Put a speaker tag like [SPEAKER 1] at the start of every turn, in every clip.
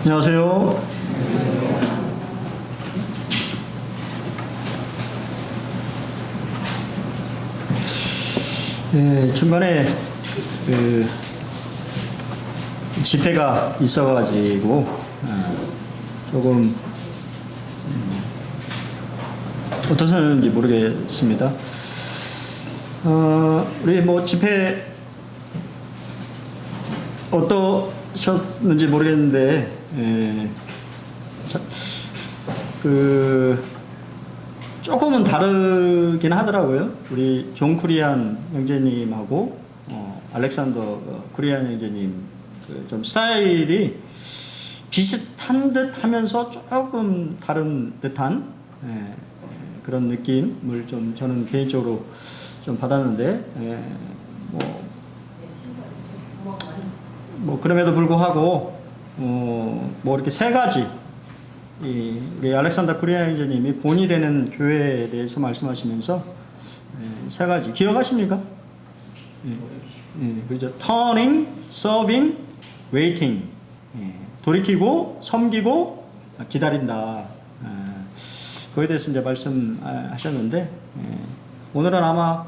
[SPEAKER 1] 안녕하세요. 중간에 집회가 있어가지고 조금 어떠셨는지 모르겠습니다. 우리 집회 어떠셨는지 모르겠는데 조금은 다르긴 하더라고요. 우리 존 쿠리안 형제님하고 알렉산더 쿠리안 형제님 좀 스타일이 비슷한 듯 하면서 조금 다른 듯한 그런 느낌을 좀 저는 개인적으로 좀 받았는데 그럼에도 불구하고 이렇게 세 가지 우리 알렉산더 쿠리안 형제님이 본이 되는 교회에 대해서 말씀하시면서 세 가지 기억하십니까? 그렇죠. Turning, Serving, Waiting. 돌이키고, 섬기고, 기다린다. 그거에 대해서 이제 말씀하셨는데 오늘은 아마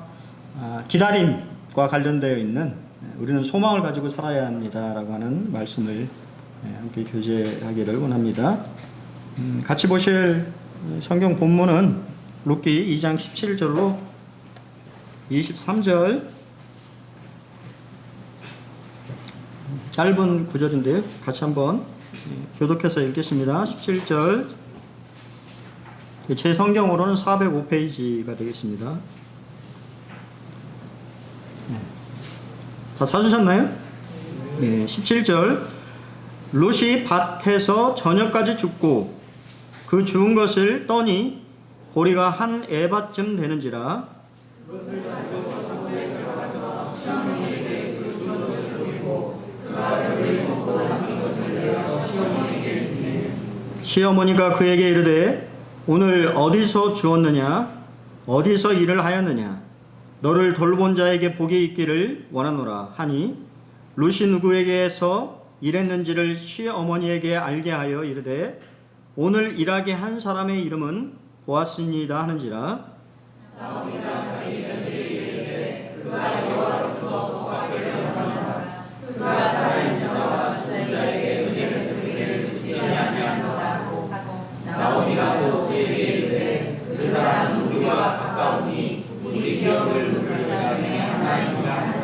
[SPEAKER 1] 기다림과 관련되어 있는 우리는 소망을 가지고 살아야 합니다라고 하는 말씀을 함께 교제하기를 원합니다. 같이 보실 성경 본문은 룻기 2장 17절로 23절 짧은 구절인데요. 같이 한번 교독해서 읽겠습니다. 17절 제 성경으로는 405페이지가 되겠습니다. 다 찾으셨나요? 17절 룻이 밭에서 저녁까지 죽고 그 죽은 것을 떠니 보리가 한 에바쯤 되는지라 시어머니가 그에게 이르되 오늘 어디서 주었느냐 어디서 일을 하였느냐 너를 돌본 자에게 복이 있기를 원하노라 하니 룻이 누구에게서 일했는지를 시어머니에게 알게 하여 이르되 오늘 일하게 한 사람의 이름은 보아스니이다 하는지라 나오미가 자기 며느리에게 이르되 그가 여호와로부터 복받게 되었느니라 그가 살아있는 자와 죽은 자에게 은혜를 주지 아니하노라 하고 나오미가 또 그에게 이르되 그 사람은 우리와 가까우니 우리 기업을 누를 자 중에 하나이니라 하니라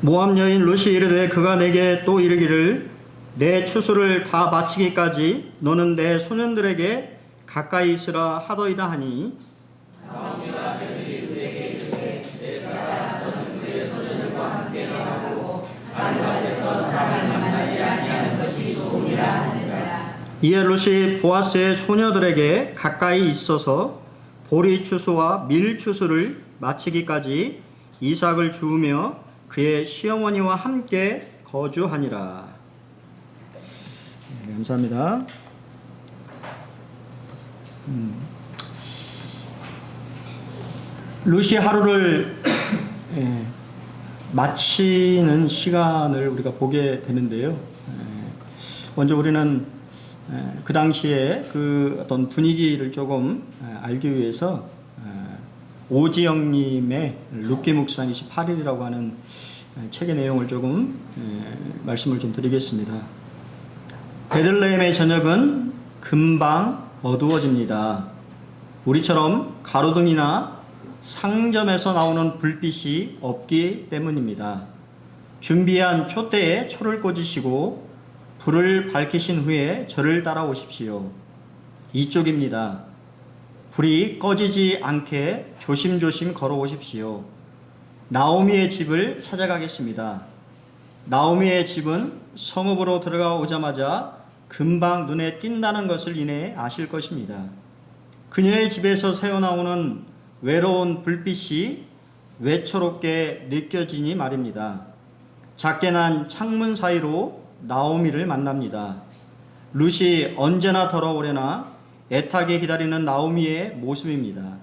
[SPEAKER 1] 모압 여인 룻이 이르되 그가 내게 또 이르기를 내 추수를 다 마치기까지 너는 내 소년들에게 가까이 있으라 하더이다 하니 나오미가 며느리 그에게 이르되 내 딸아 너는 그의 소년들과 함께 나가고 다른 곳에서 사람을 만나지 아니하는 것이 좋으니라 하느니라 이에 룻이 보아스의 소녀들에게 가까이 있어서 보리 추수와 밀 추수를 마치기까지 이삭을 주우며 그의 시어머니와 함께 거주하니라. 감사합니다. 룻이 하루를 마치는 시간을 우리가 보게 되는데요. 먼저 우리는 그 당시에 그 어떤 분위기를 조금 알기 위해서 오지영님의 룻기 묵상 28일이라고 하는 책의 내용을 조금 말씀을 좀 드리겠습니다. 베들레헴의 저녁은 금방 어두워집니다. 우리처럼 가로등이나 상점에서 나오는 불빛이 없기 때문입니다. 준비한 촛대에 초를 꽂으시고 불을 밝히신 후에 저를 따라오십시오. 이쪽입니다. 불이 꺼지지 않게 조심조심 걸어오십시오. 나오미의 집을 찾아가겠습니다. 나오미의 집은 성읍으로 들어가 오자마자 금방 눈에 띈다는 것을 이내 아실 것입니다. 그녀의 집에서 새어나오는 외로운 불빛이 외초롭게 느껴지니 말입니다. 작게 난 창문 사이로 나오미를 만납니다. 룻이 언제나 돌아오려나 애타게 기다리는 나오미의 모습입니다.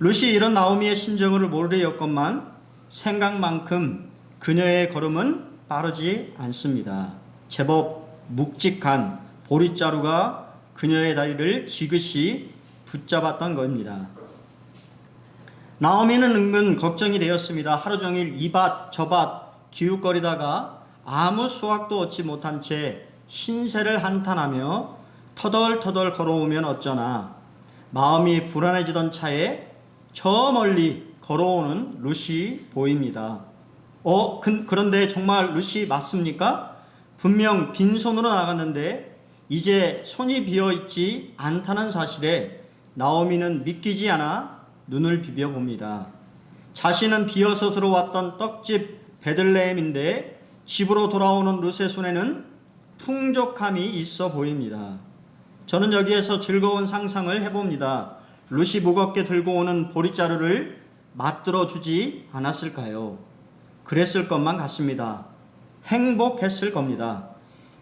[SPEAKER 1] 룻이 이런 나오미의 심정을 모르려였건만 생각만큼 그녀의 걸음은 빠르지 않습니다. 제법 묵직한 보릿자루가 그녀의 다리를 지그시 붙잡았던 겁니다. 나오미는 은근 걱정이 되었습니다. 하루 종일 이밭 저밭 기웃거리다가 아무 수확도 얻지 못한 채 신세를 한탄하며 터덜터덜 걸어오면 어쩌나. 마음이 불안해지던 차에 저 멀리 걸어오는 루시 보입니다. 그런데 정말 루시 맞습니까? 분명 빈손으로 나갔는데 이제 손이 비어있지 않다는 사실에 나오미는 믿기지 않아 눈을 비벼봅니다. 자신은 비어서 들어왔던 떡집 베들레헴인데 집으로 돌아오는 룻의 손에는 풍족함이 있어 보입니다. 저는 여기에서 즐거운 상상을 해봅니다. 룻이 무겁게 들고 오는 보릿자루를 맞들어 주지 않았을까요? 그랬을 것만 같습니다. 행복했을 겁니다.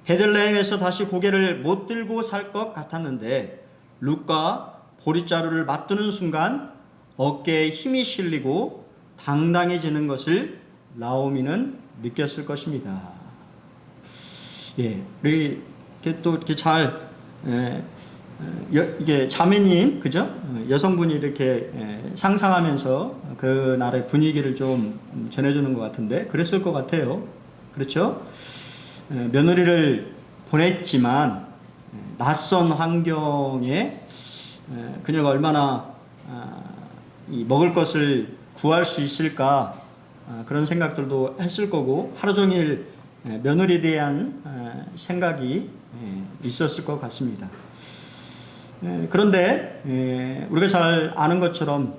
[SPEAKER 1] 베들레헴에서 다시 고개를 못 들고 살 것 같았는데 룻과 보릿자루를 맞드는 순간 어깨에 힘이 실리고 당당해지는 것을 나오미는 느꼈을 것입니다. 예, 우리 또 이렇게 잘 이게 자매님, 그죠? 여성분이 이렇게 상상하면서 그 날의 분위기를 좀 전해주는 것 같은데, 그랬을 것 같아요. 그렇죠? 며느리를 보냈지만 낯선 환경에 그녀가 얼마나 이 먹을 것을 구할 수 있을까 그런 생각들도 했을 거고 하루 종일 며느리에 대한 생각이 있었을 것 같습니다. 그런데 우리가 잘 아는 것처럼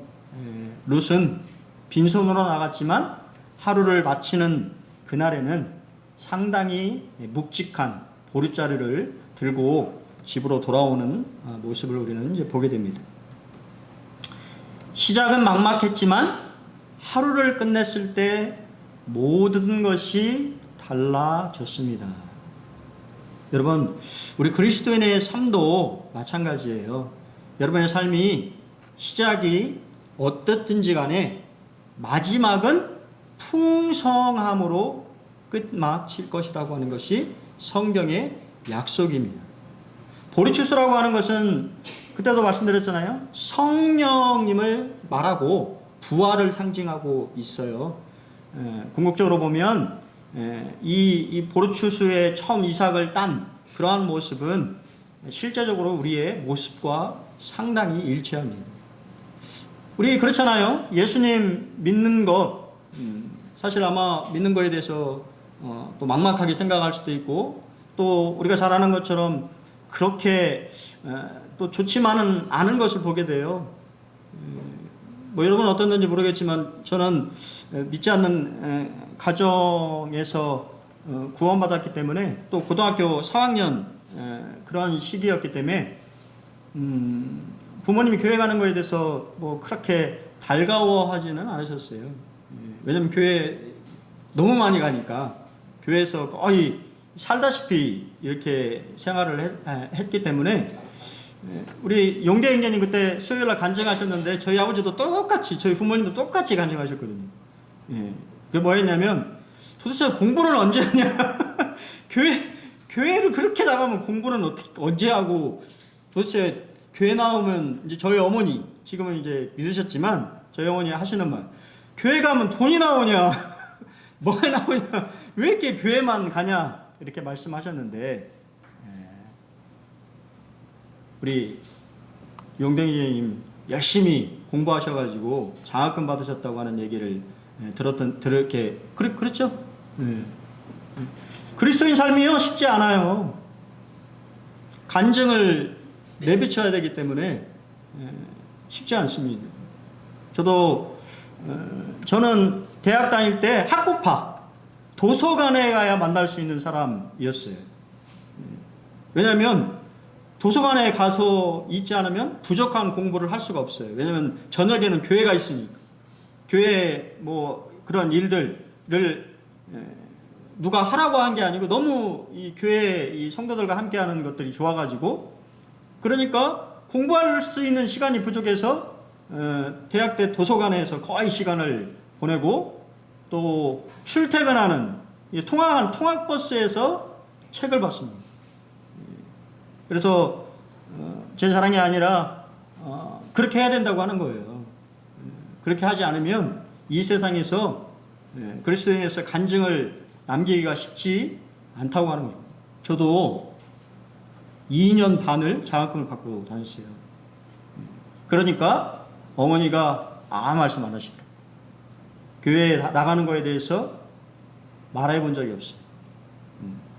[SPEAKER 1] 룻은 빈손으로 나갔지만 하루를 마치는 그날에는 상당히 묵직한 보릿자루를 들고 집으로 돌아오는 모습을 우리는 이제 보게 됩니다. 시작은 막막했지만 하루를 끝냈을 때 모든 것이 달라졌습니다. 여러분, 우리 그리스도인의 삶도 마찬가지예요. 여러분의 삶이 시작이 어떻든지 간에 마지막은 풍성함으로 끝마칠 것이라고 하는 것이 성경의 약속입니다. 보리추수라고 하는 것은 그때도 말씀드렸잖아요. 성령님을 말하고 부활을 상징하고 있어요. 궁극적으로 보면 이 보리추수의 처음 이삭을 딴 그러한 모습은 실제적으로 우리의 모습과 상당히 일치합니다. 우리 그렇잖아요. 예수님 믿는 것, 사실 아마 믿는 거에 대해서 또 막막하게 생각할 수도 있고, 또 우리가 잘 아는 것처럼 그렇게 또 좋지만은 않은 것을 보게 돼요. 뭐 여러분 어떤지 모르겠지만 저는 믿지 않는 가정에서 구원받았기 때문에, 또 고등학교 4학년 그런 시기였기 때문에 부모님이 교회 가는 거에 대해서 뭐 그렇게 달가워하지는 않으셨어요. 왜냐면 교회 너무 많이 가니까 교회에서 거의 살다시피 이렇게 생활을 했기 때문에, 우리 용대 형제님 그때 수요일날 간증하셨는데 저희 아버지도 똑같이, 저희 부모님도 똑같이 간증하셨거든요. 그게 뭐였냐면, 도대체 공부를 언제 하냐? 교회를 그렇게 나가면 공부는 언제 하고, 도대체 교회 나오면, 이제 저희 어머니, 지금은 이제 믿으셨지만 저희 어머니 하시는 말, 교회 가면 돈이 나오냐? 뭐가 나오냐? 왜 이렇게 교회만 가냐? 이렇게 말씀하셨는데, 우리 용댕이님 열심히 공부하셔가지고 장학금 받으셨다고 하는 얘기를 들었게, 그렇죠? 그리스도인 삶이요, 쉽지 않아요. 간증을 내비쳐야 되기 때문에 쉽지 않습니다. 저는 대학 다닐 때 학구파, 도서관에 가야 만날 수 있는 사람이었어요. 왜냐하면 도서관에 가서 있지 않으면 부족한 공부를 할 수가 없어요. 왜냐하면 저녁에는 교회가 있으니까. 교회 뭐 그런 일들을 누가 하라고 한 게 아니고 너무 이 교회 이 성도들과 함께하는 것들이 좋아가지고, 그러니까 공부할 수 있는 시간이 부족해서 대학 때 도서관에서 거의 시간을 보내고, 또 출퇴근하는 통학버스에서 책을 봤습니다. 그래서 제 자랑이 아니라 그렇게 해야 된다고 하는 거예요. 그렇게 하지 않으면 이 세상에서 그리스도인에서 간증을 남기기가 쉽지 않다고 하는 거예요. 저도 2년 반을 장학금을 받고 다녔어요. 그러니까 어머니가 아무 말씀 안 하시더라고요. 교회에 나가는 거에 대해서 말해 본 적이 없어요.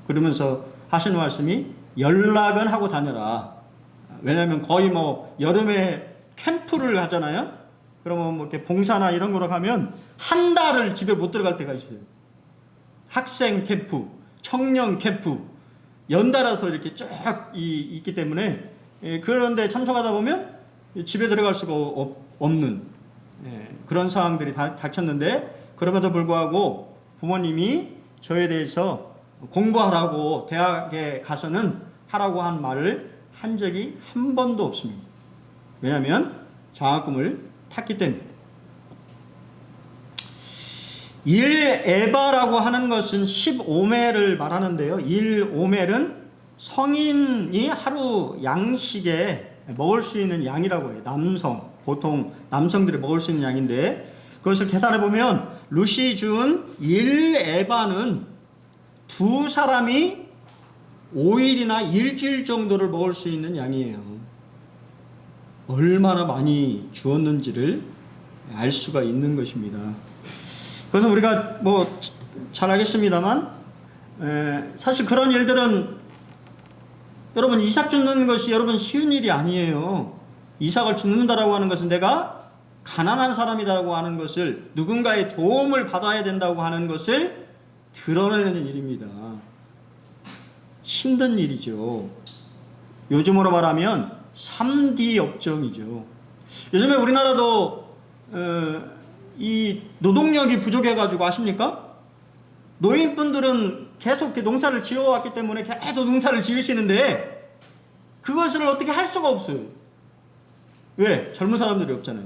[SPEAKER 1] 그러면서 하시는 말씀이 연락은 하고 다녀라. 왜냐하면 거의 뭐 여름에 캠프를 하잖아요. 그러면 뭐 이렇게 봉사나 이런 거로 가면 한 달을 집에 못 들어갈 때가 있어요. 학생 캠프, 청년 캠프, 연달아서 이렇게 쫙 있기 때문에 그런데 참석하다 보면 집에 들어갈 수가 없는 그런 상황들이 닥쳤는데, 그럼에도 불구하고 부모님이 저에 대해서 공부하라고 대학에 가서는 하라고 한 말을 한 적이 한 번도 없습니다. 왜냐하면 장학금을 탔기 때문에. 1에바라고 하는 것은 15멜을 말하는데요. 1오멜은 성인이 하루 양식에 먹을 수 있는 양이라고 해요. 보통 남성들이 먹을 수 있는 양인데, 그것을 계산해 보면 루시 준 1에바는 두 사람이 5일이나 일주일 정도를 먹을 수 있는 양이에요. 얼마나 많이 주었는지를 알 수가 있는 것입니다. 그래서 우리가 뭐 잘 알겠습니다만, 사실 그런 일들은 여러분, 이삭 줍는 것이 여러분 쉬운 일이 아니에요. 이삭을 줍는다라고 하는 것은 내가 가난한 사람이라고 하는 것을, 누군가의 도움을 받아야 된다고 하는 것을 드러내는 일입니다. 힘든 일이죠. 요즘으로 말하면 3D 업종이죠. 요즘에 우리나라도 이 노동력이 부족해가지고 아십니까? 노인분들은 계속 농사를 지어왔기 때문에 계속 농사를 지으시는데 그것을 어떻게 할 수가 없어요. 왜? 젊은 사람들이 없잖아요.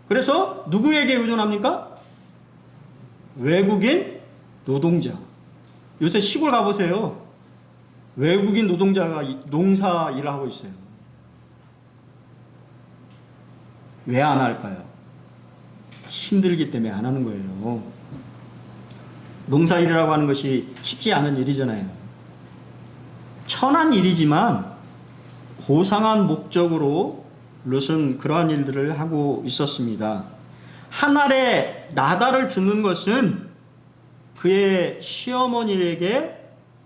[SPEAKER 1] 그래서 누구에게 의존합니까? 외국인 노동자. 요새 시골 가보세요. 외국인 노동자가 농사 일을 하고 있어요. 왜 안 할까요? 힘들기 때문에 안 하는 거예요. 농사일이라고 하는 것이 쉽지 않은 일이잖아요. 천한 일이지만 고상한 목적으로 롯은 그러한 일들을 하고 있었습니다. 한 알의 나달을 주는 것은 그의 시어머니에게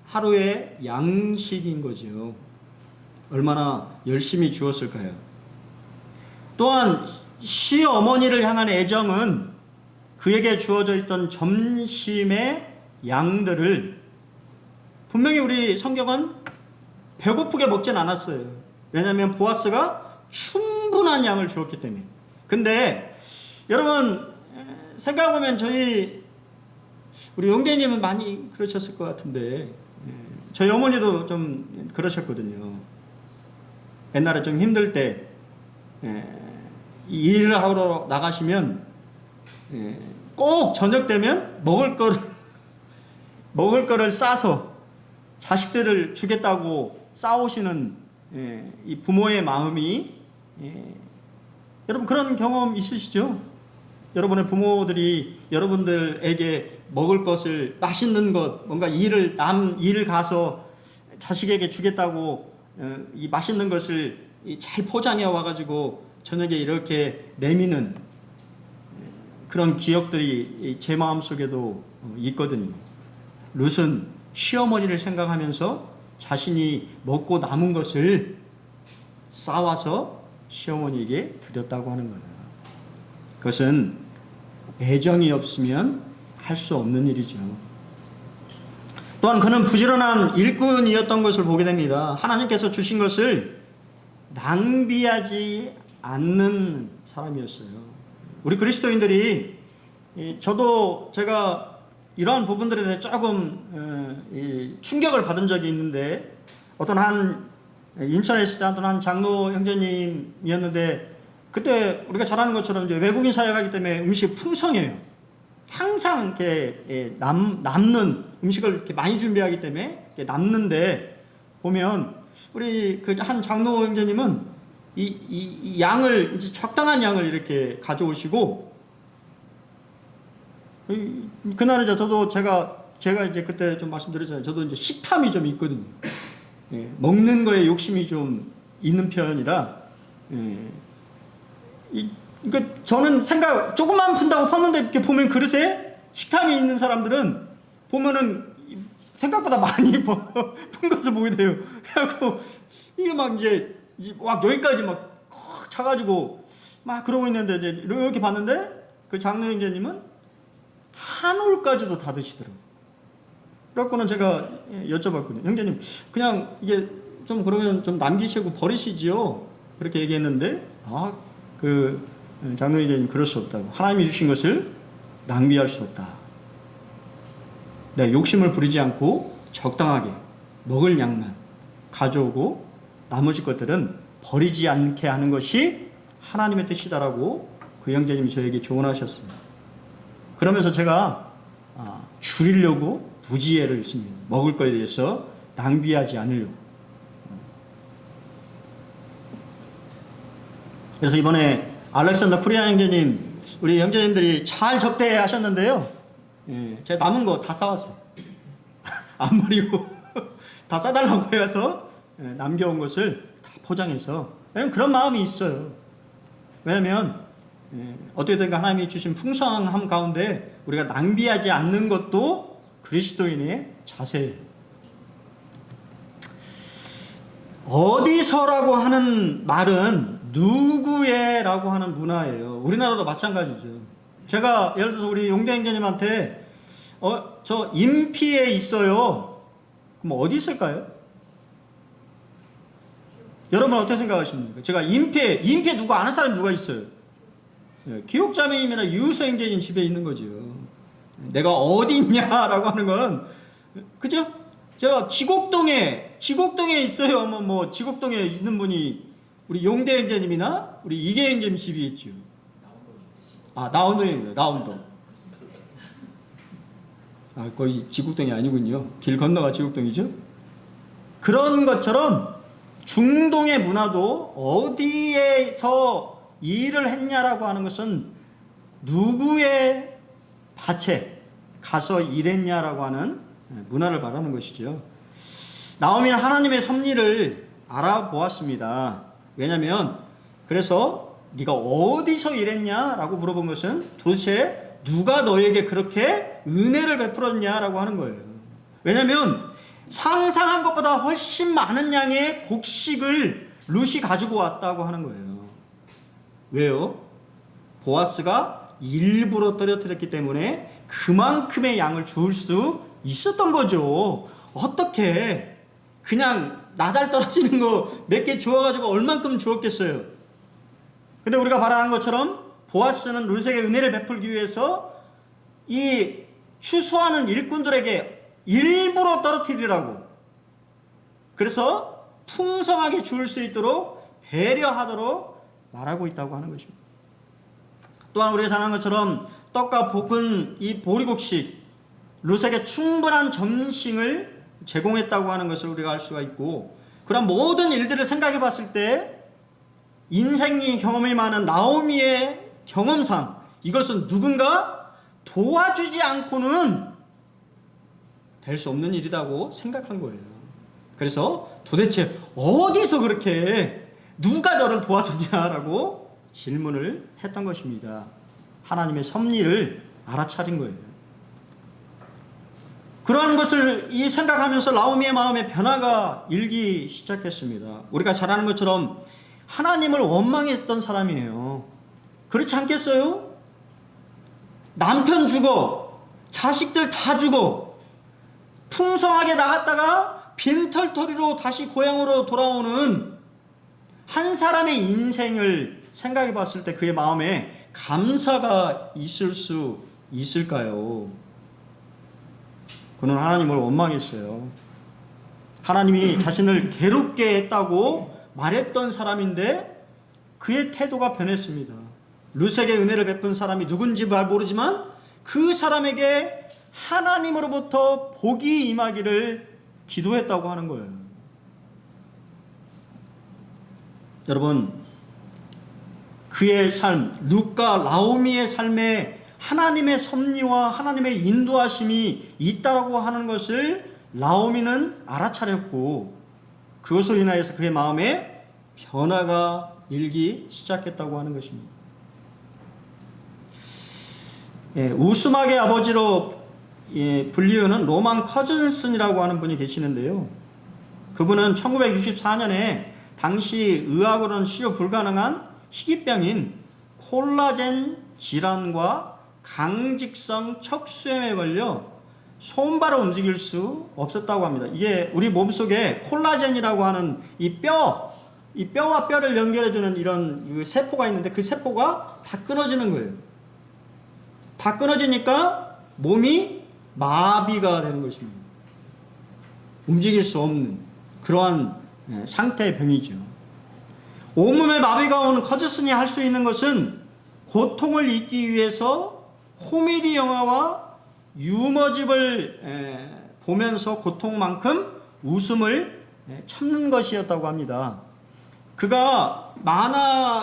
[SPEAKER 1] 하루의 양식인 거죠. 얼마나 열심히 주었을까요? 또한 시어머니를 향한 애정은 그에게 주어져 있던 점심의 양들을, 분명히 우리 성경은 배고프게 먹진 않았어요. 왜냐하면 보아스가 충분한 양을 주었기 때문에. 근데 여러분 생각해보면 우리 용대님은 많이 그러셨을 것 같은데, 저희 어머니도 좀 그러셨거든요. 옛날에 좀 힘들 때 일을 하러 나가시면 꼭 저녁 되면 먹을 거를 싸서 자식들을 주겠다고 싸우시는 이 부모의 마음이, 여러분 그런 경험 있으시죠? 여러분의 부모들이 여러분들에게 먹을 것을, 맛있는 것, 뭔가 일을 가서 자식에게 주겠다고 이 맛있는 것을 잘 포장해 와가지고 저녁에 이렇게 내미는 그런 기억들이 제 마음속에도 있거든요. 룻은 시어머니를 생각하면서 자신이 먹고 남은 것을 싸와서 시어머니에게 드렸다고 하는 거예요. 그것은 애정이 없으면 할 수 없는 일이죠. 또한 그는 부지런한 일꾼이었던 것을 보게 됩니다. 하나님께서 주신 것을 낭비하지 않는 사람이었어요. 우리 그리스도인들이, 제가 이러한 부분들에 대해 조금 충격을 받은 적이 있는데, 어떤 인천에 있을 때 한 장로 형제님이었는데, 그때 우리가 잘 아는 것처럼 이제 외국인 사역하기 때문에 음식이 풍성해요. 항상 이렇게 남는 음식을 이렇게 많이 준비하기 때문에 남는데, 보면 우리 그 한 장로 형제님은 이 양을 이제 적당한 양을 이렇게 가져오시고, 그날은 이제 저도 제가 이제 그때 좀 말씀드렸잖아요. 저도 이제 식탐이 좀 있거든요. 예, 먹는 거에 욕심이 좀 있는 편이라, 그러니까 저는 생각 조금만 푼다고 팠는데 이렇게 보면 그릇에 식탐이 있는 사람들은 보면은 생각보다 많이 푼 것을 보게 돼요. 그래갖고 이게 막 이제 막 여기까지 막 꽉 차가지고 막 그러고 있는데 이제 이렇게 봤는데 그 장로 형제님은 한 올까지도 다 드시더라고요. 그래갖고는 제가 여쭤봤거든요. 형제님, 그냥 이게 좀 그러면 좀 남기시고 버리시지요? 그렇게 얘기했는데, 그 장로 형제님 그럴 수 없다고. 하나님이 주신 것을 낭비할 수 없다. 네, 욕심을 부리지 않고 적당하게 먹을 양만 가져오고 나머지 것들은 버리지 않게 하는 것이 하나님의 뜻이다라고 그 형제님이 저에게 조언하셨습니다. 그러면서 제가 줄이려고 무지혜를 했습니다. 먹을 거에 대해서 낭비하지 않으려고. 그래서 이번에 알렉산더 쿠리아 형제님, 우리 형제님들이 잘 접대하셨는데요. 예, 제가 남은 거 다 싸왔어요. 안 버리고 다 싸달라고 해서 남겨온 것을 다 포장해서, 왜냐면 그런 마음이 있어요. 왜냐면 어떻게든 하나님이 주신 풍성함 가운데 우리가 낭비하지 않는 것도 그리스도인의 자세예요. 어디서라고 하는 말은 누구의라고 하는 문화예요. 우리나라도 마찬가지죠. 제가 예를 들어서 우리 용대 형제님한테 저 인피에 있어요. 그럼 어디 있을까요? 여러분 어떻게 생각하십니까? 제가 인피에 누구 아는 사람이 누가 있어요? 기옥자매님이나 유효서 형제님 집에 있는 거죠. 내가 어디 있냐라고 하는 건, 그죠? 제가 지곡동에 있어요. 뭐 지곡동에 있는 분이 우리 용대 형제님이나 우리 이계 형제님 집이 있죠. 나운동이에요. 나운동. 거의 지곡동이 아니군요. 길 건너가 지곡동이죠. 그런 것처럼 중동의 문화도 어디에서 일을 했냐라고 하는 것은 누구의 밭에 가서 일했냐라고 하는 문화를 말하는 것이죠. 나오미는 하나님의 섭리를 알아보았습니다. 왜냐하면 그래서 네가 어디서 일했냐라고 물어본 것은 도대체 누가 너에게 그렇게 은혜를 베풀었냐라고 하는 거예요. 왜냐하면 상상한 것보다 훨씬 많은 양의 곡식을 룻이 가지고 왔다고 하는 거예요. 왜요? 보아스가 일부러 떨어뜨렸기 때문에 그만큼의 양을 줄 수 있었던 거죠. 어떻게 그냥 나달 떨어지는 거 몇 개 주워가지고 얼만큼 주었겠어요? 근데 우리가 말하는 것처럼 보아스는 룻에게 은혜를 베풀기 위해서 이 추수하는 일꾼들에게 일부러 떨어뜨리라고, 그래서 풍성하게 줄 수 있도록 배려하도록 말하고 있다고 하는 것입니다. 또한 우리가 잘 아는 것처럼 떡과 볶은 이 보리곡식, 룻에게 충분한 점심을 제공했다고 하는 것을 우리가 알 수가 있고, 그런 모든 일들을 생각해 봤을 때 인생이 경험이 많은 나오미의 경험상 이것은 누군가 도와주지 않고는 될 수 없는 일이라고 생각한 거예요. 그래서 도대체 어디서 그렇게 누가 너를 도와줬냐라고 질문을 했던 것입니다. 하나님의 섭리를 알아차린 거예요. 그러한 것을 생각하면서 나오미의 마음에 변화가 일기 시작했습니다. 우리가 잘 아는 것처럼 하나님을 원망했던 사람이에요. 그렇지 않겠어요? 남편 죽어, 자식들 다 죽어, 풍성하게 나갔다가 빈털터리로 다시 고향으로 돌아오는 한 사람의 인생을 생각해 봤을 때 그의 마음에 감사가 있을 수 있을까요? 그는 하나님을 원망했어요. 하나님이 자신을 괴롭게 했다고 말했던 사람인데 그의 태도가 변했습니다. 룻에게 은혜를 베푼 사람이 누군지 잘 모르지만 그 사람에게 하나님으로부터 복이 임하기를 기도했다고 하는 거예요. 여러분, 그의 삶, 룻과 나오미의 삶에 하나님의 섭리와 하나님의 인도하심이 있다라고 하는 것을 나오미는 알아차렸고, 그것으로 인하여서 그의 마음에 변화가 일기 시작했다고 하는 것입니다. 웃음악의 아버지로 불리우는 로만 커즌슨이라고 하는 분이 계시는데요. 그분은 1964년에 당시 의학으로는 치료 불가능한 희귀병인 콜라겐 질환과 강직성 척수염에 걸려 손발을 움직일 수 없었다고 합니다. 이게 우리 몸속에 콜라겐이라고 하는 이 뼈와 뼈를 연결해주는 이런 그 세포가 있는데, 그 세포가 다 끊어지는 거예요. 다 끊어지니까 몸이 마비가 되는 것입니다. 움직일 수 없는 그러한 상태의 병이죠. 온몸에 마비가 온 커즈슨이 할 수 있는 것은 고통을 잊기 위해서 코미디 영화와 유머집을 보면서 고통만큼 웃음을 참는 것이었다고 합니다. 그가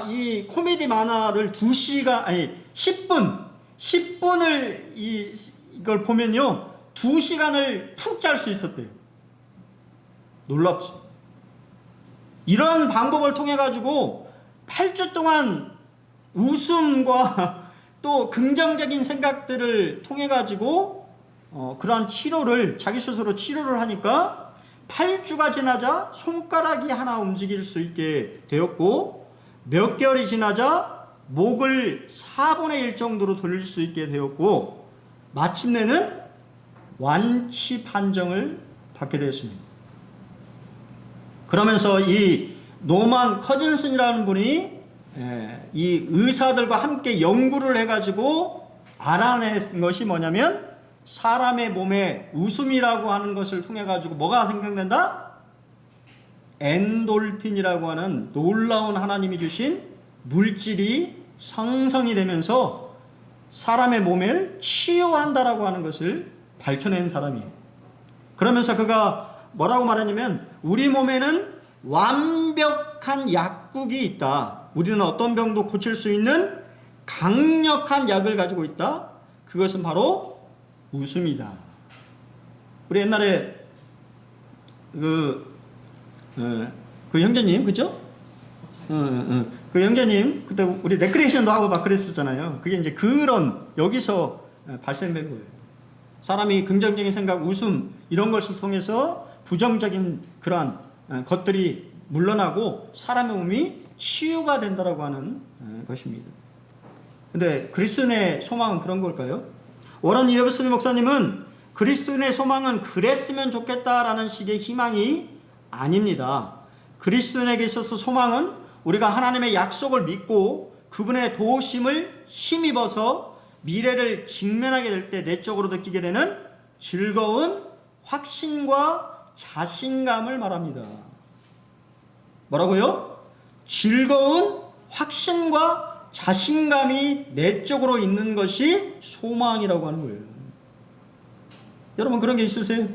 [SPEAKER 1] 이 코미디 만화를 10분을 이걸 보면요, 2시간을 푹 잘 수 있었대요. 놀랍죠. 이런 방법을 통해 가지고 8주 동안 웃음과 또 긍정적인 생각들을 통해 가지고 그러한 치료를 자기 스스로 치료를 하니까 8주가 지나자 손가락이 하나 움직일 수 있게 되었고, 몇 개월이 지나자 목을 4분의 1 정도로 돌릴 수 있게 되었고, 마침내는 완치 판정을 받게 되었습니다. 그러면서 이 노만 커즌슨이라는 분이 이 의사들과 함께 연구를 해가지고 알아낸 것이 뭐냐면, 사람의 몸에 웃음이라고 하는 것을 통해 가지고 뭐가 생성된다? 엔돌핀이라고 하는 놀라운 하나님이 주신 물질이 생성이 되면서 사람의 몸을 치유한다라고 하는 것을 밝혀낸 사람이에요. 그러면서 그가 뭐라고 말하냐면, 우리 몸에는 완벽한 약국이 있다. 우리는 어떤 병도 고칠 수 있는 강력한 약을 가지고 있다. 그것은 바로 웃음이다. 우리 옛날에 그 형제님, 그죠? 그 형제님 그때 우리 레크레이션도 하고 막 그랬었잖아요. 그게 이제 그런 여기서 발생된 거예요. 사람이 긍정적인 생각, 웃음 이런 것을 통해서 부정적인 그러한 것들이 물러나고 사람의 몸이 치유가 된다라고 하는 것입니다. 근데 그리스도인의 소망은 그런 걸까요? 워런 이어버스 목사님은 그리스도인의 소망은 그랬으면 좋겠다라는 식의 희망이 아닙니다. 그리스도인에게 있어서 소망은 우리가 하나님의 약속을 믿고 그분의 도우심을 힘입어서 미래를 직면하게 될 때 내적으로 느끼게 되는 즐거운 확신과 자신감을 말합니다. 뭐라고요? 즐거운 확신과 자신감이 내적으로 있는 것이 소망이라고 하는 거예요. 여러분 그런 게 있으세요?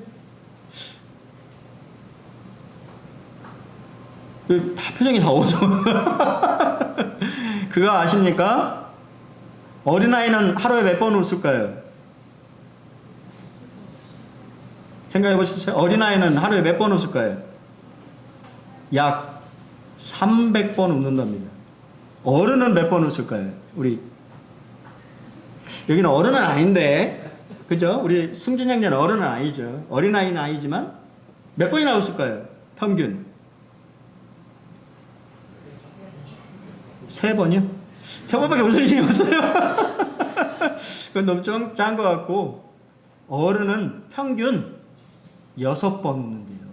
[SPEAKER 1] 다 표정이 다 어두워. 그거 아십니까? 어린아이는 하루에 몇 번 웃을까요? 생각해 보셨어요? 어린아이는 하루에 몇 번 웃을까요? 약 300번 웃는답니다. 어른은 몇 번 웃을까요? 우리 여기는 어른은 아닌데, 그죠? 우리 승준 형제는 어른은 아니죠. 어린아이는 아니지만 몇 번이나 웃을까요? 평균 3번이요? 3번밖에 웃을 일이 없어요. 그건 너무 좀 짠 것 같고, 어른은 평균 6번 웃는데요.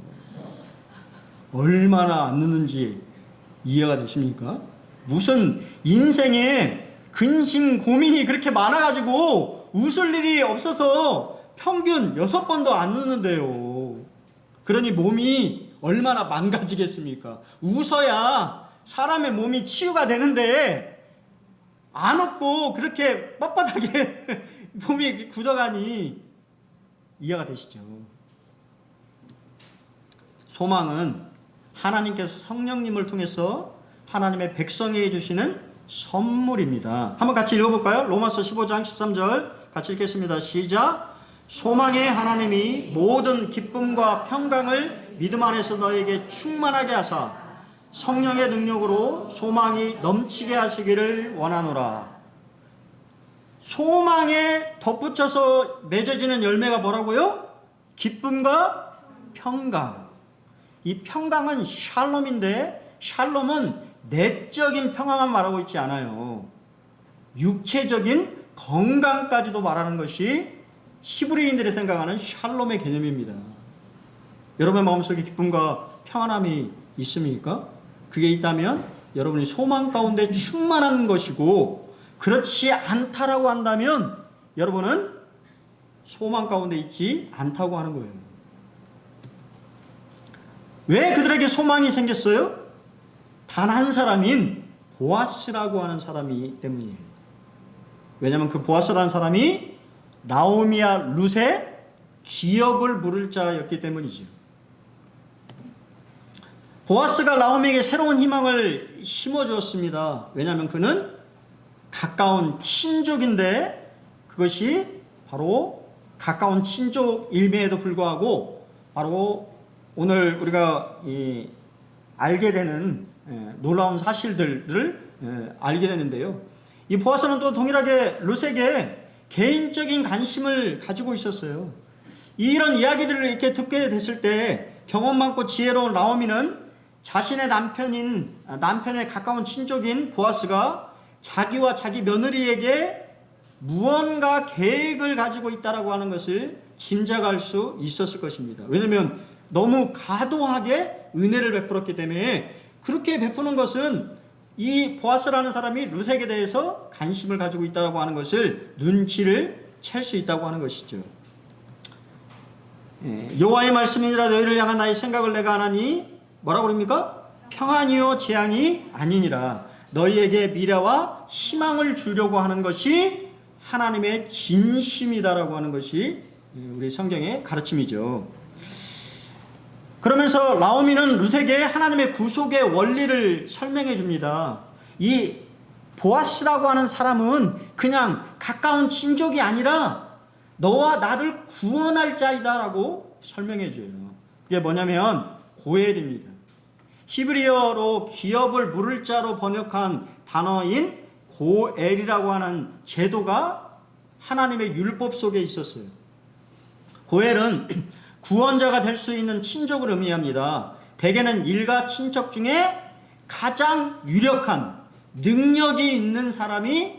[SPEAKER 1] 얼마나 안 웃는지 이해가 되십니까? 무슨 인생에 근심 고민이 그렇게 많아가지고 웃을 일이 없어서 평균 6번도 안 웃는데요. 그러니 몸이 얼마나 망가지겠습니까? 웃어야 사람의 몸이 치유가 되는데 안 웃고 그렇게 뻣뻣하게 몸이 굳어가니 이해가 되시죠? 소망은 하나님께서 성령님을 통해서 하나님의 백성에게 주시는 선물입니다. 한번 같이 읽어볼까요? 로마서 15장 13절 같이 읽겠습니다. 시작. 소망의 하나님이 모든 기쁨과 평강을 믿음 안에서 너에게 충만하게 하사 성령의 능력으로 소망이 넘치게 하시기를 원하노라. 소망에 덧붙여서 맺어지는 열매가 뭐라고요? 기쁨과 평강. 이 평강은 샬롬인데, 샬롬은 내적인 평강만 말하고 있지 않아요. 육체적인 건강까지도 말하는 것이 히브리인들이 생각하는 샬롬의 개념입니다. 여러분의 마음속에 기쁨과 평안함이 있습니까? 그게 있다면 여러분이 소망 가운데 충만한 것이고, 그렇지 않다라고 한다면 여러분은 소망 가운데 있지 않다고 하는 거예요. 왜 그들에게 소망이 생겼어요? 단 한 사람인 보아스라고 하는 사람이기 때문이에요. 왜냐하면 그 보아스라는 사람이 나오미와 룻의 기업을 물을 자였기 때문이죠. 보아스가 나오미에게 새로운 희망을 심어주었습니다. 왜냐하면 그는 가까운 친족인데, 그것이 바로 가까운 친족임에도 불구하고 바로 오늘 우리가 알게 되는 놀라운 사실들을 알게 되는데요. 이 보아스는 또 동일하게 룻에게 개인적인 관심을 가지고 있었어요. 이런 이야기들을 이렇게 듣게 됐을 때 경험 많고 지혜로운 나오미는 자신의 남편의 가까운 친족인 보아스가 자기와 자기 며느리에게 무언가 계획을 가지고 있다라고 하는 것을 짐작할 수 있었을 것입니다. 왜냐하면 너무 과도하게 은혜를 베풀었기 때문에, 그렇게 베푸는 것은 이 보아스라는 사람이 룻에게 대해서 관심을 가지고 있다고 하는 것을 눈치를 챌 수 있다고 하는 것이죠. 여호와의 말씀이니라 너희를 향한 나의 생각을 내가 아나니 뭐라고 그럽니까? 평안이요 재앙이 아니니라. 너희에게 미래와 희망을 주려고 하는 것이 하나님의 진심이다라고 하는 것이 우리 성경의 가르침이죠. 그러면서 나오미는 룻에게 하나님의 구속의 원리를 설명해 줍니다. 이 보아스라고 하는 사람은 그냥 가까운 친족이 아니라 너와 나를 구원할 자이다라고 설명해 줘요. 그게 뭐냐면 고엘입니다. 히브리어로 기업을 물을 자로 번역한 단어인 고엘이라고 하는 제도가 하나님의 율법 속에 있었어요. 고엘은 구원자가 될 수 있는 친족을 의미합니다. 대개는 일가 친척 중에 가장 유력한 능력이 있는 사람이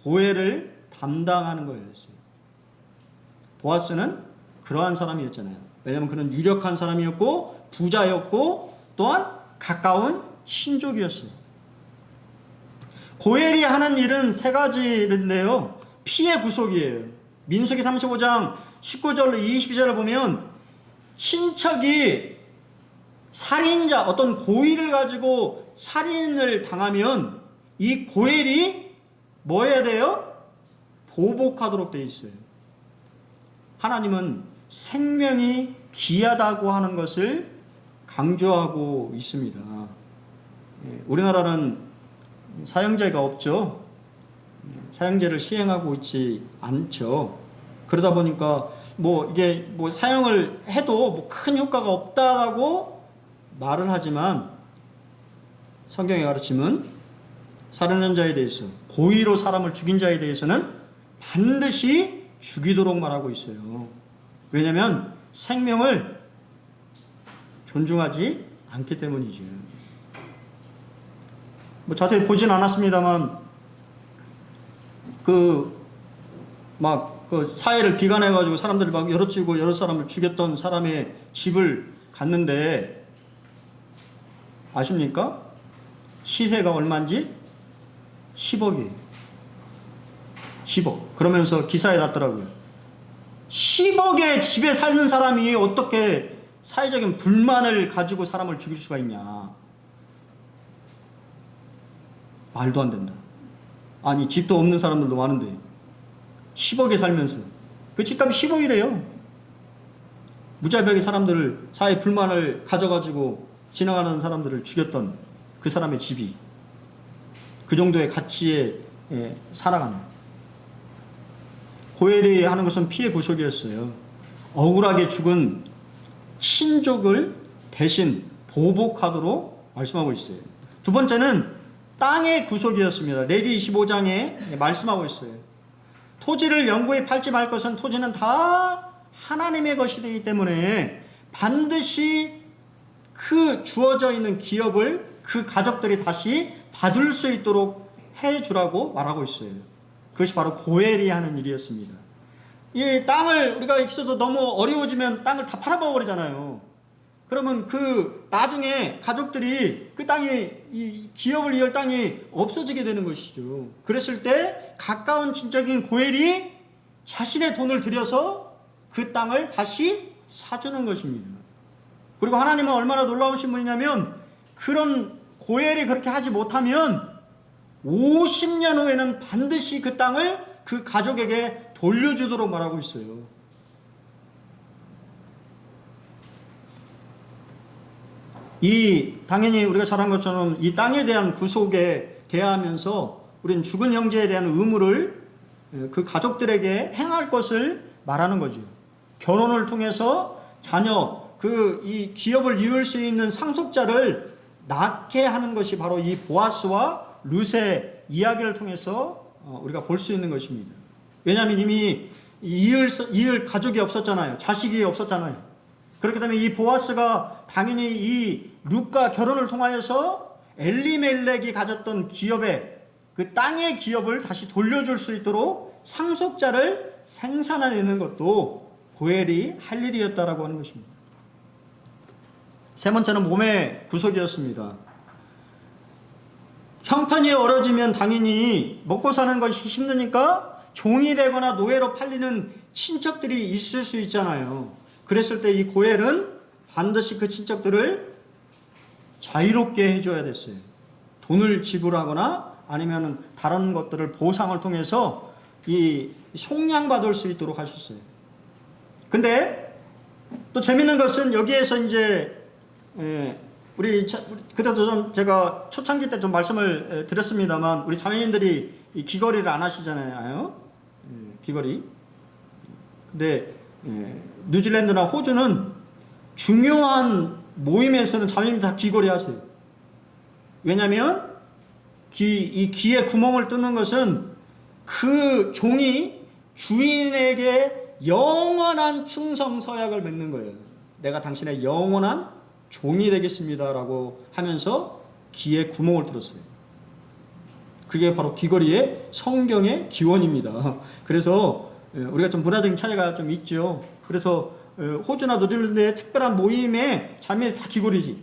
[SPEAKER 1] 고엘을 담당하는 거였어요. 보아스는 그러한 사람이었잖아요. 왜냐하면 그는 유력한 사람이었고 부자였고 또한 가까운 친족이었어요. 고엘이 하는 일은 세 가지인데요. 피해 구속이에요. 민수기 35장 19절로 22절을 보면 친척이 살인자, 어떤 고의를 가지고 살인을 당하면 이 고엘이 뭐 해야 돼요? 보복하도록 되어 있어요. 하나님은 생명이 귀하다고 하는 것을 강조하고 있습니다. 우리나라는 사형제가 없죠. 사형제를 시행하고 있지 않죠. 그러다 보니까 이게 사형을 해도 큰 효과가 없다라고 말을 하지만, 성경의 가르침은 살인한 자에 대해서, 고의로 사람을 죽인 자에 대해서는 반드시 죽이도록 말하고 있어요. 왜냐하면 생명을 존중하지 않기 때문이죠. 자세히 보진 않았습니다만 그 사회를 비관해가지고 사람들이 막 여럿치고 여러 사람을 죽였던 사람의 집을 갔는데 아십니까? 시세가 얼마인지? 10억이에요. 10억. 그러면서 기사에 났더라고요. 10억의 집에 사는 사람이 어떻게 사회적인 불만을 가지고 사람을 죽일 수가 있냐. 말도 안 된다. 아니, 집도 없는 사람들도 많은데 10억에 살면서 그 집값이 10억이래요. 무자비하게 사람들을, 사회 불만을 가져가지고 지나가는 사람들을 죽였던 그 사람의 집이 그 정도의 가치에 살아가는. 고엘이 하는 것은 피해 구속이었어요. 억울하게 죽은 친족을 대신 보복하도록 말씀하고 있어요. 두 번째는 땅의 구속이었습니다. 레기 25장에 말씀하고 있어요. 토지를 영구히 팔지 말 것은 토지는 다 하나님의 것이 되기 때문에 반드시 그 주어져 있는 기업을 그 가족들이 다시 받을 수 있도록 해주라고 말하고 있어요. 그것이 바로 고엘이 하는 일이었습니다. 이 땅을 우리가 있어도 너무 어려워지면 땅을 다 팔아먹어버리잖아요. 그러면 그 나중에 가족들이 그 땅이 이 기업을 이을 땅이 없어지게 되는 것이죠. 그랬을 때 가까운 친척인 고엘이 자신의 돈을 들여서 그 땅을 다시 사주는 것입니다. 그리고 하나님은 얼마나 놀라우신 분이냐면 그런 고엘이 그렇게 하지 못하면 50년 후에는 반드시 그 땅을 그 가족에게 돌려주도록 말하고 있어요. 당연히 우리가 잘 한 것처럼 이 땅에 대한 구속에 대하면서 우리는 죽은 형제에 대한 의무를 그 가족들에게 행할 것을 말하는 거죠. 결혼을 통해서 자녀, 이 기업을 이을 수 있는 상속자를 낳게 하는 것이 바로 이 보아스와 룻의 이야기를 통해서 우리가 볼 수 있는 것입니다. 왜냐하면 이미 이을 가족이 없었잖아요. 자식이 없었잖아요. 그렇기 때문에 이 보아스가 당연히 이 룻과 결혼을 통하여서 엘리멜렉이 가졌던 기업의 그 땅의 기업을 다시 돌려줄 수 있도록 상속자를 생산해내는 것도 고엘이 할 일이었다라고 하는 것입니다. 세 번째는 몸의 구속이었습니다. 형편이 어려지면 당연히 먹고 사는 것이 힘드니까 종이 되거나 노예로 팔리는 친척들이 있을 수 있잖아요. 그랬을 때 이 고엘은 반드시 그 친척들을 자유롭게 해줘야 됐어요. 돈을 지불하거나 아니면 다른 것들을 보상을 통해서 이 속량받을 수 있도록 하셨어요. 근데 또 재밌는 것은 여기에서 이제 그래도 좀 제가 초창기 때 좀 말씀을 드렸습니다만 우리 자매님들이 이 귀걸이를 안 하시잖아요. 귀걸이. 근데 뉴질랜드나 호주는 중요한 모임에서는 자매님들 다 귀걸이 하세요. 왜냐하면 이 귀에 구멍을 뚫는 것은 그 종이 주인에게 영원한 충성 서약을 맺는 거예요. 내가 당신의 영원한 종이 되겠습니다라고 하면서 귀에 구멍을 뚫었어요. 그게 바로 귀걸이의 성경의 기원입니다. 그래서 우리가 좀 문화적인 차이가 좀 있죠. 그래서 호주나 뉴질랜드의 특별한 모임에 자매 다 귀걸이지.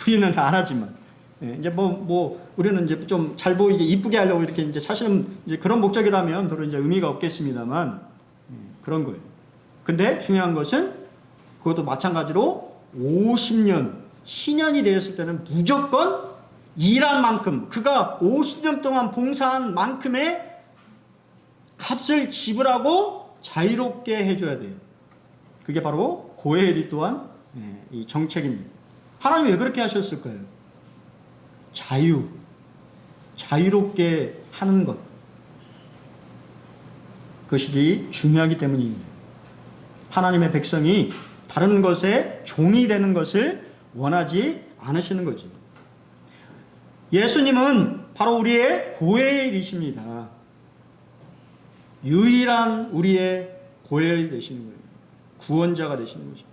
[SPEAKER 1] 우리는 안 하지만 이제 우리는 이제 좀 잘 보이게 이쁘게 하려고 이렇게 이제 사실은 이제 그런 목적이라면 별로 이제 의미가 없겠습니다만 그런 거예요. 근데 중요한 것은 그것도 마찬가지로 50년 희년이 되었을 때는 무조건 일한 만큼 그가 50년 동안 봉사한 만큼의 값을 지불하고 자유롭게 해줘야 돼요. 그게 바로 고엘이 또한 이 정책입니다. 하나님이 왜 그렇게 하셨을까요? 자유롭게 하는 것, 그것이 중요하기 때문입니다. 하나님의 백성이 다른 것에 종이 되는 것을 원하지 않으시는 거죠. 예수님은 바로 우리의 고엘이십니다. 유일한 우리의 고엘이 되시는 거예요. 구원자가 되시는 거죠.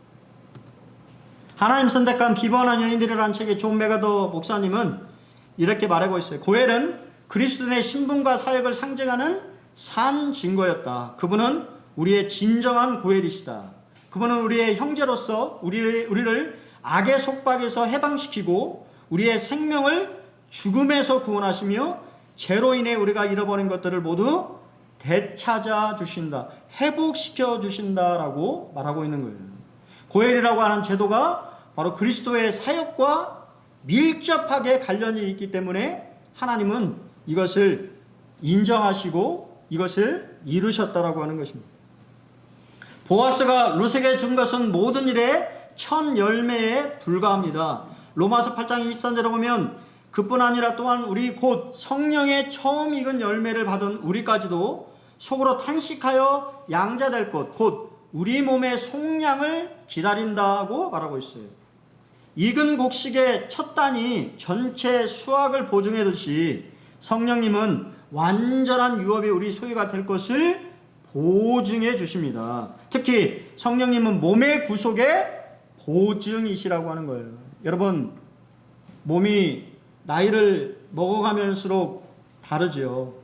[SPEAKER 1] 하나님 선택한 비번한 여인들이라는 책의 존 메가더 목사님은 이렇게 말하고 있어요. 고엘은 그리스도인의 신분과 사역을 상징하는 산 증거였다. 그분은 우리의 진정한 고엘이시다. 그분은 우리의 형제로서 우리를 악의 속박에서 해방시키고 우리의 생명을 죽음에서 구원하시며 죄로 인해 우리가 잃어버린 것들을 모두 되찾아 주신다. 회복시켜 주신다라고 말하고 있는 거예요. 고엘이라고 하는 제도가 바로 그리스도의 사역과 밀접하게 관련이 있기 때문에 하나님은 이것을 인정하시고 이것을 이루셨다라고 하는 것입니다. 보아스가 룻에게 준 것은 모든 일의 첫 열매에 불과합니다. 로마서 8장 23절에 보면 그뿐 아니라 또한 우리 곧 성령의 처음 익은 열매를 받은 우리까지도 속으로 탄식하여 양자될 것, 곧 우리 몸의 속량을 기다린다고 말하고 있어요. 익은 곡식의 첫 단이 전체 수확을 보증하듯이 성령님은 완전한 유업이 우리 소유가 될 것을 보증해 주십니다. 특히 성령님은 몸의 구속의 보증이시라고 하는 거예요. 여러분, 몸이 나이를 먹어가면서록 다르죠.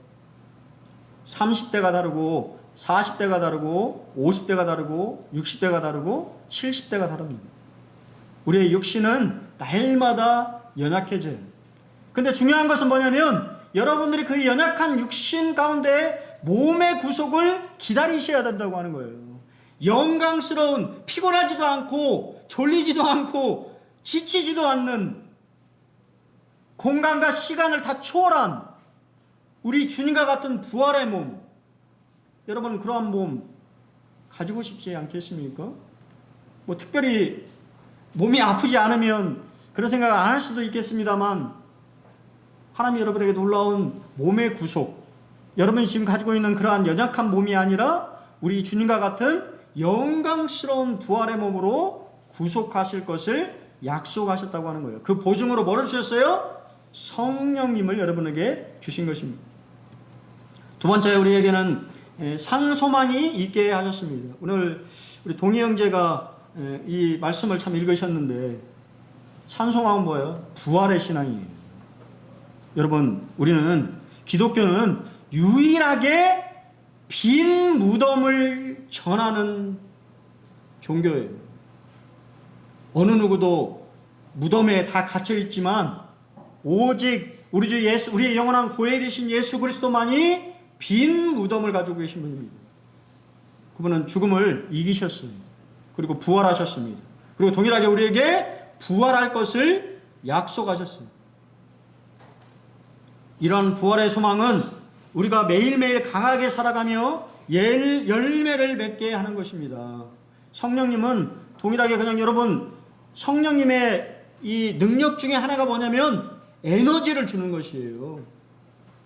[SPEAKER 1] 30대가 다르고 40대가 다르고 50대가 다르고 60대가 다르고 70대가 다릅니다. 우리의 육신은 날마다 연약해져요. 근데 중요한 것은 뭐냐면 여러분들이 그 연약한 육신 가운데 몸의 구속을 기다리셔야 된다고 하는 거예요. 영광스러운, 피곤하지도 않고 졸리지도 않고 지치지도 않는, 공간과 시간을 다 초월한 우리 주님과 같은 부활의 몸, 여러분 그러한 몸 가지고 싶지 않겠습니까? 뭐 특별히 몸이 아프지 않으면 그런 생각을 안 할 수도 있겠습니다만, 하나님 여러분에게 놀라운 몸의 구속, 여러분이 지금 가지고 있는 그러한 연약한 몸이 아니라 우리 주님과 같은 영광스러운 부활의 몸으로 구속하실 것을 약속하셨다고 하는 거예요. 그 보증으로 뭐를 주셨어요? 성령님을 여러분에게 주신 것입니다. 두 번째, 우리에게는 산소망이 있게 하셨습니다. 오늘 우리 동희 형제가 이 말씀을 참 읽으셨는데, 산소망은 뭐예요? 부활의 신앙이에요. 여러분, 우리는, 기독교는 유일하게 빈 무덤을 전하는 종교예요. 어느 누구도 무덤에 다 갇혀 있지만 오직 우리 주 예수, 우리의 영원한 고해이신 예수 그리스도만이 빈 무덤을 가지고 계신 분입니다. 그분은 죽음을 이기셨어요. 그리고 부활하셨습니다. 그리고 동일하게 우리에게 부활할 것을 약속하셨습니다. 이런 부활의 소망은 우리가 매일매일 강하게 살아가며 열매를 맺게 하는 것입니다. 성령님은 동일하게, 그냥 여러분, 성령님의 이 능력 중에 하나가 뭐냐면 에너지를 주는 것이에요.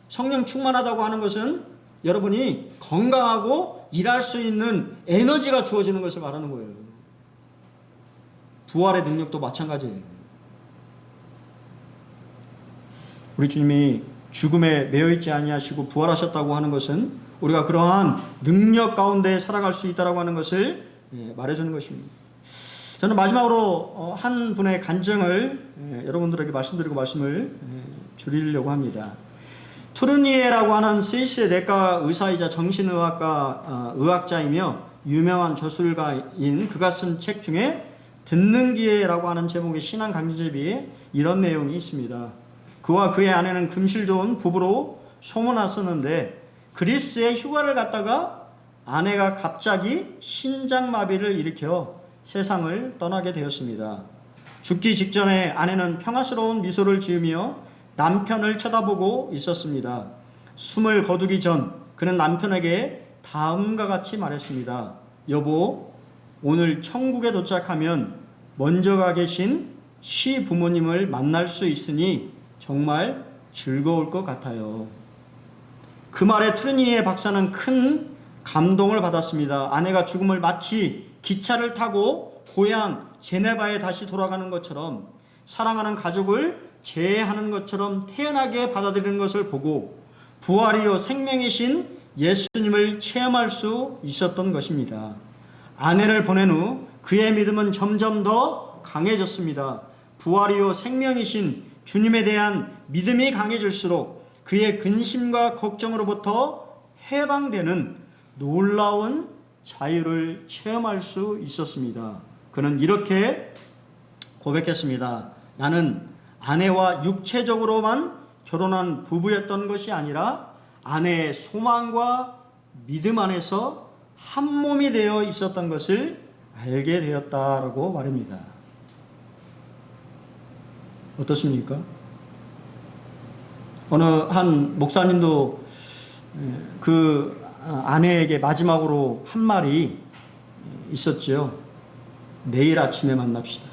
[SPEAKER 1] 성령 충만하다고 하는 것은 여러분이 건강하고 일할 수 있는 에너지가 주어지는 것을 말하는 거예요. 부활의 능력도 마찬가지예요. 우리 주님이 죽음에 매여있지 아니하시고 부활하셨다고 하는 것은 우리가 그러한 능력 가운데 살아갈 수 있다고 하는 것을 말해주는 것입니다. 저는 마지막으로 한 분의 간증을 여러분들에게 말씀드리고 말씀을 줄이려고 합니다. 투르니에라고 하는 스위스의 내과 의사이자 정신의학과 의학자이며 유명한 저술가인 그가 쓴 책 중에 듣는 기회라고 하는 제목의 신앙 강제집에 이런 내용이 있습니다. 그와 그의 아내는 금실 좋은 부부로 소문났었는데 그리스에 휴가를 갔다가 아내가 갑자기 심장마비를 일으켜 세상을 떠나게 되었습니다. 죽기 직전에 아내는 평화스러운 미소를 지으며 남편을 쳐다보고 있었습니다. 숨을 거두기 전 그는 남편에게 다음과 같이 말했습니다. 여보, 오늘 천국에 도착하면 먼저 가 계신 시부모님을 만날 수 있으니 정말 즐거울 것 같아요. 그 말에 투르니에 박사는 큰 감동을 받았습니다. 아내가 죽음을 마치 기차를 타고 고향 제네바에 다시 돌아가는 것처럼, 사랑하는 가족을 재해하는 것처럼 태연하게 받아들이는 것을 보고 부활이요 생명이신 예수님을 체험할 수 있었던 것입니다. 아내를 보낸 후 그의 믿음은 점점 더 강해졌습니다. 부활이요 생명이신 주님에 대한 믿음이 강해질수록 그의 근심과 걱정으로부터 해방되는 놀라운 자유를 체험할 수 있었습니다. 그는 이렇게 고백했습니다. 나는 아내와 육체적으로만 결혼한 부부였던 것이 아니라 아내의 소망과 믿음 안에서 한 몸이 되어 있었던 것을 알게 되었다라고 말합니다. 어떻습니까? 어느 한 목사님도 그 아내에게 마지막으로 한 말이 있었죠. 내일 아침에 만납시다.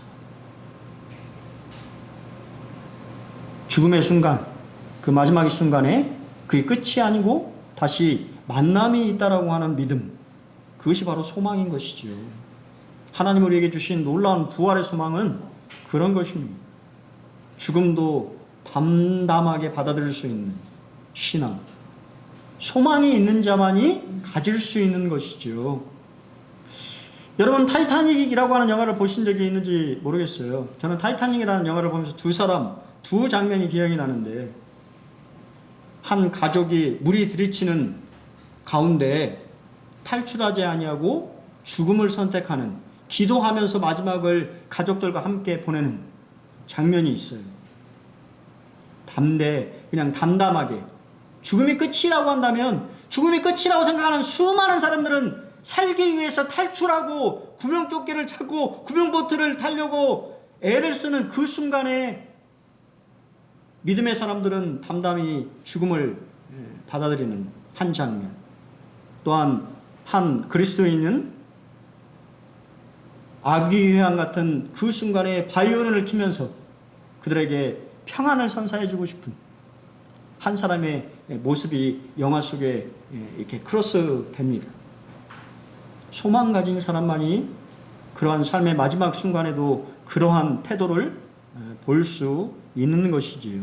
[SPEAKER 1] 죽음의 순간, 그 마지막의 순간에 그게 끝이 아니고 다시 만남이 있다라고 하는 믿음, 그것이 바로 소망인 것이지요. 하나님 우리에게 주신 놀라운 부활의 소망은 그런 것입니다. 죽음도 담담하게 받아들일 수 있는 신앙, 소망이 있는 자만이 가질 수 있는 것이죠. 여러분, 타이타닉이라고 하는 영화를 보신 적이 있는지 모르겠어요. 저는 타이타닉이라는 영화를 보면서 두 장면이 기억이 나는데, 한 가족이 물이 들이치는 가운데 탈출하지 아니하고 죽음을 선택하는, 기도하면서 마지막을 가족들과 함께 보내는 장면이 있어요. 그냥 담담하게. 죽음이 끝이라고 한다면, 죽음이 끝이라고 생각하는 수많은 사람들은 살기 위해서 탈출하고 구명조끼를 차고 구명보트를 타려고 애를 쓰는 그 순간에 믿음의 사람들은 담담히 죽음을 받아들이는 한 장면. 또한 한 그리스도인은 아기회항 같은 그 순간에 바이올린을 키면서 그들에게 평안을 선사해주고 싶은 한 사람의 모습이 영화 속에 이렇게 크로스 됩니다. 소망 가진 사람만이 그러한 삶의 마지막 순간에도 그러한 태도를 볼 수 있는 것이지요.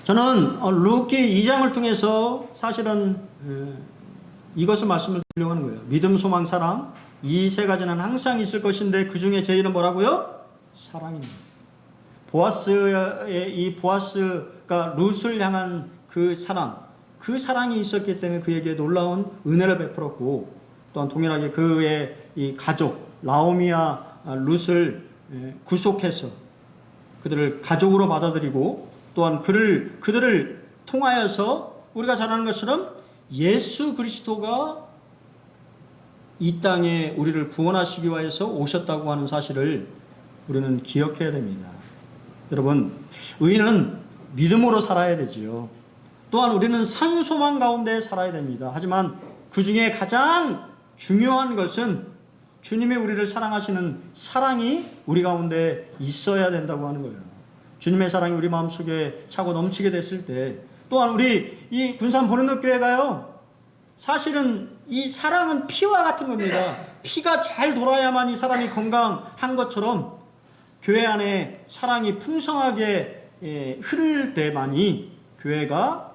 [SPEAKER 1] 저는 룻기 2장을 통해서 사실은 이것을 말씀을 드리려고 하는 거예요. 믿음, 소망, 사랑, 이 세 가지는 항상 있을 것인데 그 중에 제일은 뭐라고요? 사랑입니다. 보아스가 룻을 향한 그 사랑이 있었기 때문에 그에게 놀라운 은혜를 베풀었고, 또한 동일하게 그의 이 가족 나오미와 룻을 구속해서 그들을 가족으로 받아들이고, 또한 그들을 통하여서 우리가 잘 아는 것처럼 예수 그리스도가 이 땅에 우리를 구원하시기 위해서 오셨다고 하는 사실을 우리는 기억해야 됩니다. 여러분, 의인은 믿음으로 살아야 되지요. 또한 우리는 산소망 가운데 살아야 됩니다. 하지만 그 중에 가장 중요한 것은 주님이 우리를 사랑하시는 사랑이 우리 가운데 있어야 된다고 하는 거예요. 주님의 사랑이 우리 마음속에 차고 넘치게 됐을 때, 또한 우리 이 군산 보는교회가요, 사실은 이 사랑은 피와 같은 겁니다. 피가 잘 돌아야만 이 사람이 건강한 것처럼 교회 안에 사랑이 풍성하게 흐를 때만이 교회가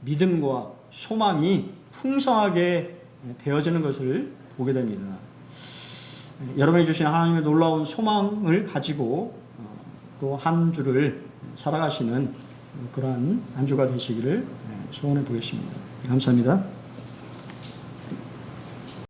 [SPEAKER 1] 믿음과 소망이 풍성하게 되어지는 것을 보게 됩니다. 여러분이 주신 하나님의 놀라운 소망을 가지고 또 한 주를 살아가시는 그러한 한 주가 되시기를 소원해 보겠습니다. 감사합니다.